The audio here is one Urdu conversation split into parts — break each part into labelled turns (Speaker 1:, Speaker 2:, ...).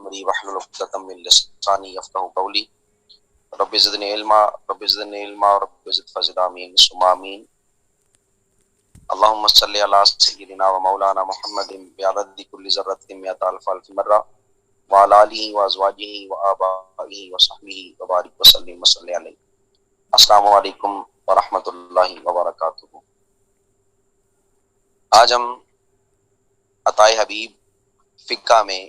Speaker 1: امری واحلل عقدۃ من لسانی یفقهوا قولی رب زدنی علما رب زد فزد آمین ثم آمین اللهم صل علی سیدنا و مولانا محمد بعدد کل ذرۃ مئۃ الف مرہ وعلی آلہ وازواجہ وآبائہ وصحبہ وبارک وسلم وصلی علیہ۔ السلام علیکم ورحمۃ اللہ وبرکاتہ۔ آج ہم عطائے حبیب فقہ میں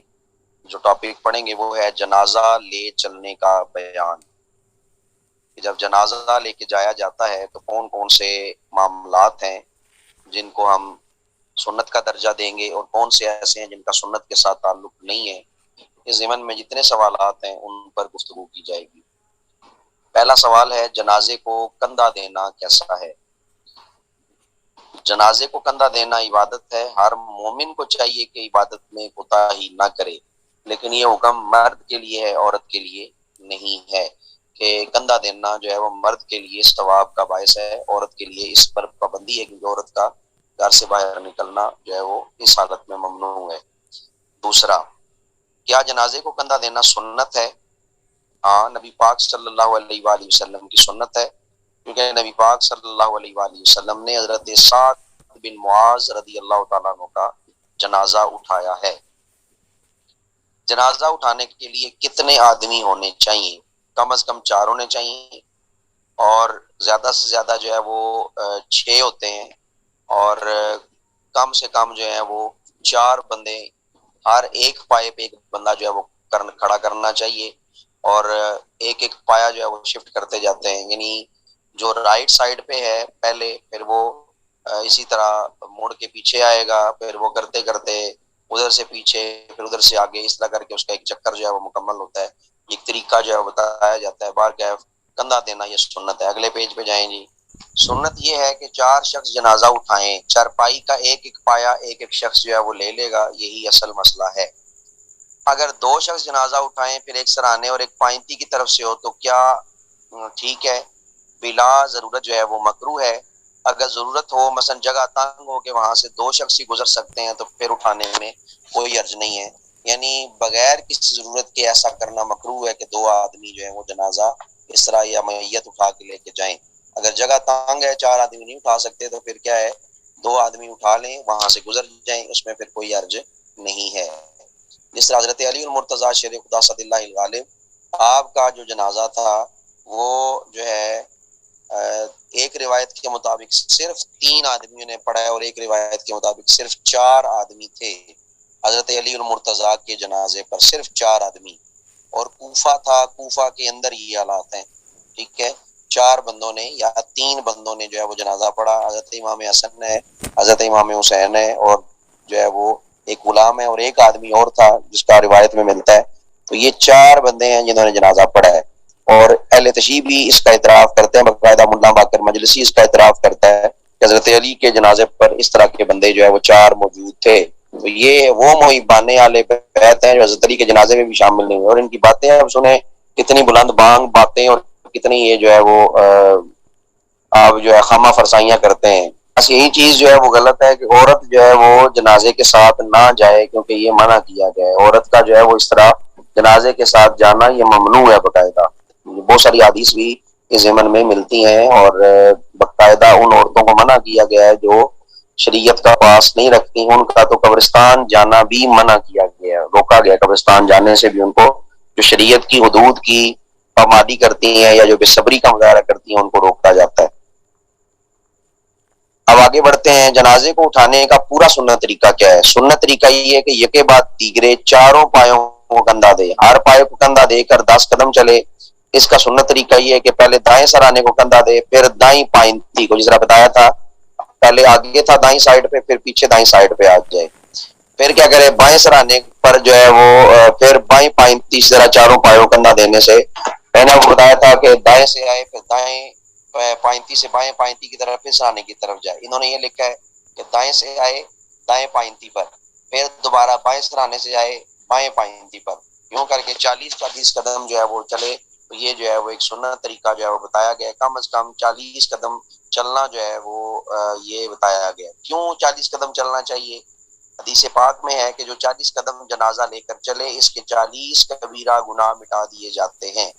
Speaker 1: جو ٹاپک پڑھیں گے وہ ہے جنازہ لے چلنے کا بیان۔ جب جنازہ لے کے جایا جاتا ہے تو کون کون سے معاملات ہیں جن کو ہم سنت کا درجہ دیں گے اور کون سے ایسے ہیں جن کا سنت کے ساتھ تعلق نہیں ہے۔ اس ضمن میں جتنے سوالات ہیں ان پر گفتگو کی جائے گی۔ پہلا سوال ہے جنازے کو کندھا دینا کیسا ہے؟ جنازے کو کندھا دینا عبادت ہے، ہر مومن کو چاہیے کہ عبادت میں کوتاہی نہ کرے، لیکن یہ حکم مرد کے لیے ہے، عورت کے لیے نہیں ہے کہ کندھا دینا جو ہے وہ مرد کے لیے ثواب کا باعث ہے، عورت کے لیے اس پر پابندی ہے کیونکہ عورت کا گھر سے باہر نکلنا جو ہے وہ اس حالت میں ممنوع ہے۔ دوسرا، کیا جنازے کو کندھا دینا سنت ہے؟ ہاں، نبی پاک صلی اللہ علیہ وآلہ وسلم کی سنت ہے، کیونکہ نبی پاک صلی اللہ علیہ وآلہ وسلم نے حضرت سعد بن معاذ رضی اللہ تعالیٰ عنہ کا جنازہ اٹھایا ہے۔ جنازہ اٹھانے کے لیے کتنے آدمی ہونے چاہیے؟ کم از کم 4 ہونے چاہیے، اور زیادہ سے زیادہ جو ہے وہ 6 ہوتے ہیں، اور کم سے کم جو ہے وہ 4 بندے، ہر ایک پائے پہ ایک بندہ جو ہے وہ کھڑا کرنا چاہیے، اور ایک ایک پایا جو ہے وہ شفٹ کرتے جاتے ہیں، یعنی جو رائٹ سائڈ پہ ہے پہلے، پھر وہ اسی طرح مڑ کے پیچھے آئے گا، پھر وہ کرتے کرتے ادھر سے پیچھے، پھر ادھر سے آگے، اس طرح کر کے اس کا ایک چکر جو ہے وہ مکمل ہوتا ہے۔ ایک طریقہ جو ہے بتایا جاتا ہے۔ بار کیف کندھا دینا یہ سنت ہے۔ اگلے پیج پہ جائیں جی۔ سنت یہ ہے کہ 4 شخص جنازہ اٹھائیں، چارپائی کا ایک ایک پایا ایک ایک شخص جو ہے وہ لے لے گا، یہی اصل مسئلہ ہے۔ اگر 2 شخص جنازہ اٹھائیں پھر ایک سرانے اور ایک پائنتی کی طرف سے ہو تو کیا ٹھیک ہے؟ بلا ضرورت جو ہے وہ مکروہ ہے۔ اگر ضرورت ہو، مثلا جگہ تنگ ہو کہ وہاں سے 2 شخص ہی گزر سکتے ہیں، تو پھر اٹھانے میں کوئی حرج نہیں ہے، یعنی بغیر کسی ضرورت کے ایسا کرنا مکروہ ہے کہ 2 آدمی جو ہے وہ جنازہ اس طرح یا میت اٹھا کے لے کے جائیں۔ اگر جگہ تنگ ہے، 4 آدمی نہیں اٹھا سکتے، تو پھر کیا ہے، 2 آدمی اٹھا لیں، وہاں سے گزر جائیں، اس میں پھر کوئی حرج نہیں ہے۔ جس طرح حضرت علی المرتضیٰ شیر خدا صد اللہ الغالب آپ کا جو جنازہ تھا وہ جو ہے ایک روایت کے مطابق صرف 3 آدمیوں نے پڑھا ہے، اور ایک روایت کے مطابق صرف 4 آدمی تھے۔ حضرت علی المرتضیٰ کے جنازے پر صرف 4 آدمی، اور کوفہ تھا، کوفہ کے اندر یہ حالات ہیں، ٹھیک ہے۔ 4 بندوں نے یا 3 بندوں نے جو ہے وہ جنازہ پڑھا، حضرت امام حسن ہے، حضرت امام حسین ہے، اور جو ہے وہ ایک غلام ہے، اور ایک آدمی اور تھا جس کا روایت میں ملتا ہے۔ تو یہ 4 بندے ہیں جنہوں نے جنازہ پڑھا ہے، اور اہل تشیع بھی اس کا اعتراف کرتے ہیں، باقاعدہ ملا باقر مجلسی اس کا اعتراف کرتا ہے کہ حضرت علی کے جنازے پر اس طرح کے بندے جو ہے وہ 4 موجود تھے۔ تو یہ وہ محبان اہل بیت ہیں جو حضرت علی کے جنازے میں بھی شامل نہیں ہوئے، اور ان کی باتیں اب سنیں، کتنی بلند بانگ باتیں، اور کتنی یہ جو ہے وہ آپ جو ہے خامہ فرسائیاں کرتے ہیں۔ بس یہی چیز جو ہے وہ غلط ہے کہ عورت جو ہے وہ جنازے کے ساتھ نہ جائے، کیونکہ یہ منع کیا گیا ہے۔ عورت کا جو ہے وہ اس طرح جنازے کے ساتھ جانا یہ ممنوع ہے باقاعدہ۔ بہت ساری حدیث بھی اس ضمن میں ملتی ہیں، اور باقاعدہ ان عورتوں کو منع کیا گیا ہے جو شریعت کا پاس نہیں رکھتی، ان کا تو قبرستان جانا بھی منع کیا گیا، روکا گیا قبرستان جانے سے بھی۔ ان کو جو شریعت کی حدود کی پامالی کرتی ہیں یا جو بے صبری کا مظاہرہ کرتی ہیں ان کو روکا جاتا ہے۔ اب آگے بڑھتے ہیں، جنازے کو اٹھانے کا پورا سنت طریقہ کیا ہے؟ سنت طریقہ یہ ہے کہ یکے بعد دیگرے 4 پایوں کو کندھا دے، ہر پائے کو کندھا دے کر 10 قدم چلے۔ اس کا سنت طریقہ یہ ہے کہ پہلے دائیں سرانے کو کندھا دے، پھر دائیں پائنتی کو، جس طرح بتایا تھا پہلے آگے تھا دائیں سائڈ پہ، پھر پیچھے دائیں سائڈ پہ آ جائے۔ پھر کیا کرے، بائیں سرانے پر جو ہے وہ پھر بائیں پائنتی، اس طرح 4 پایوں کندھا دینے سے میں نے بتایا تھا کہ دائیں سے آئے، پھر دائیں پائنتی سے بائیں پائنتی کی طرف، پھر سرانے کی طرف جائے۔ انہوں نے یہ لکھا ہے کہ دائیں سے آئے دائیں پائنتی پر، پھر دوبارہ بائیں سرانے سے آئے بائیں پائنتی پر، یوں کر کے 40 قدم جو ہے وہ چلے۔ تو یہ جو ہے وہ ایک سنت طریقہ جو ہے وہ بتایا گیا ہے، کم از کم 40 قدم چلنا جو ہے وہ یہ بتایا گیا۔ کیوں 40 قدم چلنا چاہیے؟ حدیث پاک میں ہے کہ جو 40 قدم جنازہ لے کر چلے اس کے 40 کبیرہ گناہ مٹا دیے جاتے ہیں۔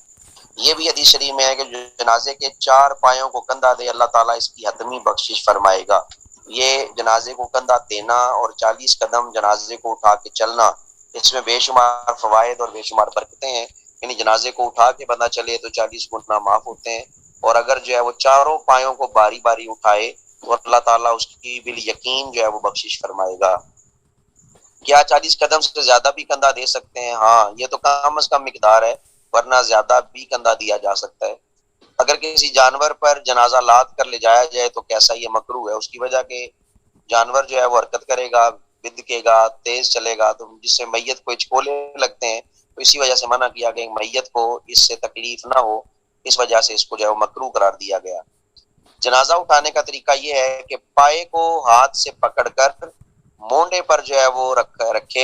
Speaker 1: یہ بھی حدیث شریف میں ہے کہ جو جنازے کے 4 پایوں کو کندھا دے اللہ تعالیٰ اس کی حتمی بخشش فرمائے گا۔ یہ جنازے کو کندھا دینا اور 40 قدم جنازے کو اٹھا کے چلنا، اس میں بے شمار فوائد اور بے شمار برکتیں ہیں۔ یعنی جنازے کو اٹھا کے بندہ چلے تو 40 گناہ معاف ہوتے ہیں، اور اگر جو ہے وہ چاروں پایوں کو باری باری اٹھائے تو اللہ تعالیٰ اس کی بالیقین جو ہے وہ بخشش فرمائے گا۔ کیا 40 قدم سے زیادہ بھی کندھا دے سکتے ہیں؟ ہاں، یہ تو کم از کم مقدار ہے، ورنہ زیادہ بھی کندھا دیا جا سکتا ہے۔ اگر کسی جانور پر جنازہ لاد کر لے جایا جائے تو کیسا یہ مکروہ ہے، اس کی وجہ کہ جانور جو ہے وہ حرکت کرے گا، بدکے گا، تیز چلے گا، تو جس سے میت کو ہچکولے لگتے ہیں، تو اسی وجہ سے منع کیا گیا، میت کو اس سے تکلیف نہ ہو، اس وجہ سے اس کو جو ہے وہ مکروہ قرار دیا گیا۔ جنازہ اٹھانے کا طریقہ یہ ہے کہ پائے کو ہاتھ سے پکڑ کر مونڈے پر جو ہے وہ رکھے،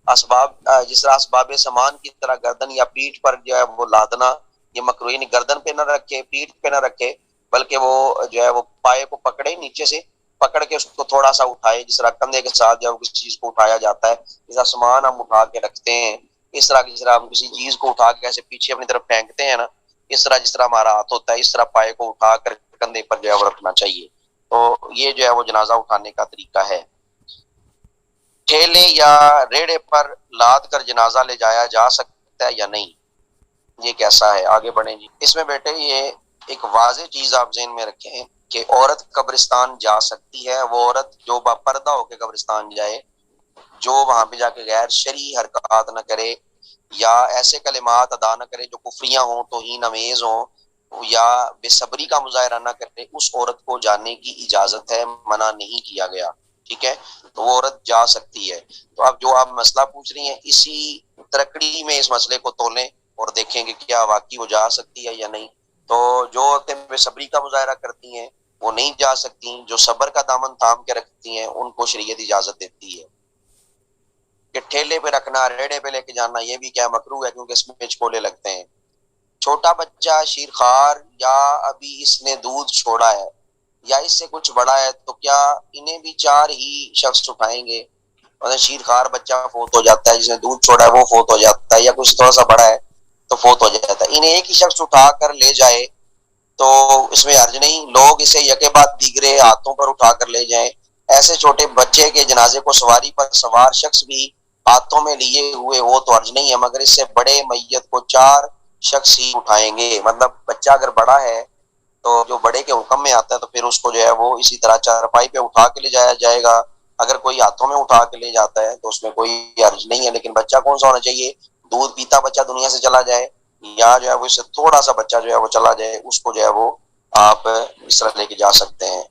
Speaker 1: اسباب جس طرح اسباب سامان کی طرح گردن یا پیٹھ پر جو ہے وہ لادنا یہ مکروہ، یعنی گردن پہ نہ رکھے، پیٹھ پہ نہ رکھے، بلکہ وہ جو ہے وہ پائے کو پکڑے، نیچے سے پکڑ کے اس کو تھوڑا سا اٹھائے، جس طرح کندھے کے ساتھ جو ہے کسی چیز کو اٹھایا جاتا ہے، جس طرح سامان ہم اٹھا کے رکھتے ہیں، اس طرح جس طرح ہم کسی چیز کو اٹھا کے ایسے پیچھے اپنی طرف پھینکتے ہیں نا، اس طرح جس طرح ہمارا ہاتھ ہوتا ہے، اس طرح پائے کو اٹھا کر کندھے پر جو ہے وہ رکھنا چاہیے۔ تو یہ جو ہے وہ جنازہ اٹھانے کا طریقہ ہے۔ ٹھیلے یا ریڑے پر لاد کر جنازہ لے جایا جا سکتا ہے یا نہیں، یہ کیسا ہے؟ آگے بڑھیں جی۔ اس میں بیٹے یہ ایک واضح چیز آپ ذہن میں رکھیں کہ عورت قبرستان جا سکتی ہے، وہ عورت جو باپردہ ہو کے قبرستان جائے، جو وہاں پہ جا کے غیر شرعی حرکات نہ کرے یا ایسے کلمات ادا نہ کرے جو کفریاں ہوں، توہین امیز ہوں، یا بے صبری کا مظاہرہ نہ کرے، اس عورت کو جانے کی اجازت ہے، منع نہیں کیا گیا، ٹھیک ہے؟ تو وہ عورت جا سکتی ہے۔ تو اب جو آپ مسئلہ پوچھ رہی ہیں، اسی ترکڑی میں اس مسئلے کو تولیں اور دیکھیں کہ کیا واقعی وہ جا سکتی ہے یا نہیں۔ تو جو عورتیں بے صبری کا مظاہرہ کرتی ہیں وہ نہیں جا سکتی، جو صبر کا دامن تھام کے رکھتی ہیں ان کو شریعت اجازت دیتی ہے۔ کہ ٹھیلے پہ رکھنا، ریڑے پہ لے کے جانا، یہ بھی کیا مکروہ ہے، کیونکہ اس میں چکولے لگتے ہیں۔ چھوٹا بچہ شیرخوار یا ابھی اس نے دودھ چھوڑا ہے یا اس سے کچھ بڑا ہے تو کیا انہیں بھی 4 ہی شخص اٹھائیں گے؟ مطلب شیرخوار بچہ فوت ہو جاتا ہے، جس نے دودھ چھوڑا ہے وہ فوت ہو جاتا ہے، یا کچھ تھوڑا سا بڑا ہے تو فوت ہو جاتا ہے، انہیں ایک ہی شخص اٹھا کر لے جائے تو اس میں حرج نہیں، لوگ اسے یکے بعد دیگرے ہاتھوں پر اٹھا کر لے جائیں۔ ایسے چھوٹے بچے کے جنازے کو سواری پر سوار شخص بھی ہاتھوں میں لیے ہوئے ہو تو حرج نہیں ہے، مگر اس سے بڑے میت کو 4 شخص ہی اٹھائیں گے۔ مطلب بچہ اگر بڑا ہے تو جو بڑے کے حکم میں آتا ہے تو پھر اس کو جو ہے وہ اسی طرح چارپائی پہ اٹھا کے لے جایا جائے گا۔ اگر کوئی ہاتھوں میں اٹھا کے لے جاتا ہے تو اس میں کوئی حرج نہیں ہے، لیکن بچہ کون سا ہونا چاہیے؟ دودھ پیتا بچہ دنیا سے چلا جائے، یا جو ہے وہ اس سے تھوڑا سا بچہ جو ہے وہ چلا جائے، اس کو جو ہے وہ آپ اس طرح لے کے جا سکتے ہیں۔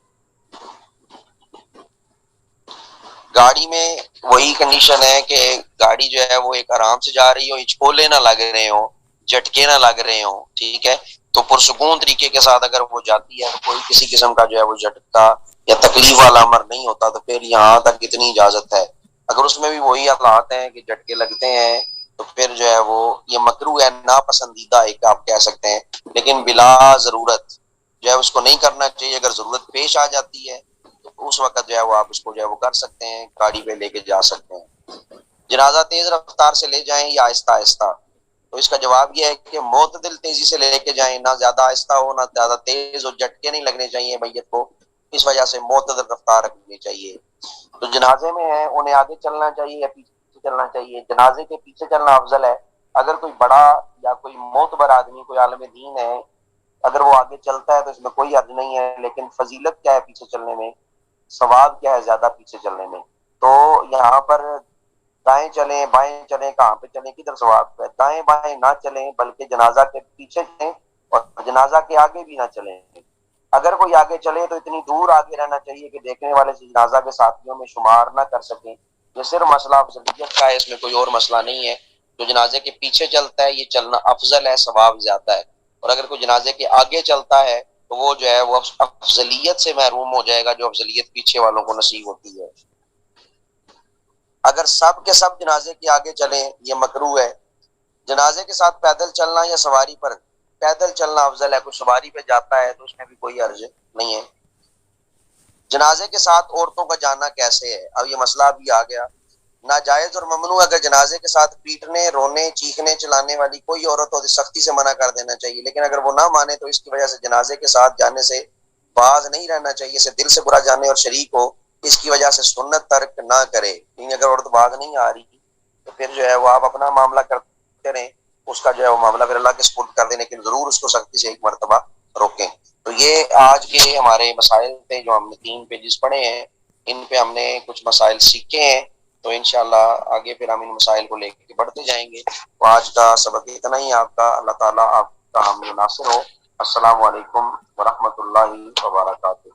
Speaker 1: گاڑی میں وہی کنڈیشن ہے کہ گاڑی جو ہے وہ ایک آرام سے جا رہی ہو، ہچکولے نہ لگ رہے ہوں، جھٹکے نہ لگ رہے ہوں، ٹھیک ہے؟ تو پرسکون طریقے کے ساتھ اگر وہ جاتی ہے تو کوئی کسی قسم کا جو ہے وہ جھٹکا یا تکلیف والا امر نہیں ہوتا، تو پھر یہاں تک اتنی اجازت ہے۔ اگر اس میں بھی وہی حالات ہیں کہ جھٹکے لگتے ہیں تو پھر جو ہے وہ یہ مکروہ ہے، ناپسندیدہ ایک آپ کہہ سکتے ہیں، لیکن بلا ضرورت جو ہے اس کو نہیں کرنا چاہیے۔ اگر ضرورت پیش آ جاتی ہے تو اس وقت جو ہے وہ آپ اس کو جو ہے وہ کر سکتے ہیں، گاڑی پہ لے کے جا سکتے ہیں۔ جنازہ تیز رفتار سے لے جائیں یا آہستہ آہستہ؟ تو اس کا جواب یہ ہے کہ معتدل تیزی سے لے کے جائیں، نہ زیادہ آہستہ ہو نہ زیادہ تیز، اور جھٹکے نہیں لگنے چاہیے میت کو، اس وجہ سے معتدل رفتار رکھنی چاہیے۔ تو جنازے میں ہے انہیں آگے چلنا چاہیے یا پیچھے چلنا چاہیے؟ جنازے کے پیچھے چلنا افضل ہے۔ اگر کوئی بڑا یا کوئی معتبر آدمی، کوئی عالم دین ہے، اگر وہ آگے چلتا ہے تو اس میں کوئی حرج نہیں ہے، لیکن فضیلت کیا ہے پیچھے چلنے میں، ثواب کیا ہے زیادہ پیچھے چلنے میں؟ تو یہاں پر دائیں چلیں بائیں چلیں، کہاں پہ چلیں، کدھر ثواب ہے؟ دائیں بائیں نہ چلیں بلکہ جنازہ کے پیچھے چلیں، اور جنازہ کے آگے بھی نہ چلیں۔ اگر کوئی آگے چلے تو اتنی دور آگے رہنا چاہیے کہ دیکھنے والے سے جنازہ کے ساتھیوں میں شمار نہ کر سکیں۔ یہ صرف مسئلہ افضلیت کا ہے، اس میں کوئی اور مسئلہ نہیں ہے۔ جو جنازے کے پیچھے چلتا ہے یہ چلنا افضل ہے، ثواب زیادہ ہے، اور اگر کوئی جنازے کے آگے چلتا ہے تو وہ جو ہے وہ افضلیت سے محروم ہو جائے گا جو افضلیت پیچھے والوں کو نصیب ہوتی ہے۔ اگر سب کے سب جنازے کے آگے چلیں یہ مکروہ ہے۔ جنازے کے ساتھ پیدل چلنا یا سواری پر؟ پیدل چلنا افضل ہے، کوئی سواری پہ جاتا ہے تو اس میں بھی کوئی حرج نہیں ہے۔ جنازے کے ساتھ عورتوں کا جانا کیسے ہے؟ اب یہ مسئلہ بھی آ گیا. ناجائز اور ممنوع اگر جنازے کے ساتھ پیٹنے، رونے، چیخنے، چلانے والی کوئی عورت ہو تو سختی سے منع کر دینا چاہیے، لیکن اگر وہ نہ مانے تو اس کی وجہ سے جنازے کے ساتھ جانے سے باز نہیں رہنا چاہیے. اسے دل سے برا جانے اور شریک ہو اس کی وجہ سے سنت ترک نہ کرے. کیونکہ اگر عورت باز نہیں آ رہی تو پھر جو ہے وہ آپ اپنا معاملہ کرتے رہیں، اس کا جو ہے وہ معاملہ پھر اللہ کے سپرد کر دیں، لیکن ضرور اس کو سختی سے ایک مرتبہ روکیں. تو یہ آج کے ہمارے مسائل تھے جو ہم نے 3 پیجز پڑھے ہیں، ان پہ ہم نے کچھ مسائل سیکھے ہیں. تو انشاءاللہ آگے پھر ہم ان مسائل کو لے کے بڑھتے جائیں گے. تو آج کا سبق اتنا ہی. آپ کا اللہ تعالیٰ آپ کا حامی ناصر ہو. السلام علیکم ورحمۃ اللہ وبرکاتہ.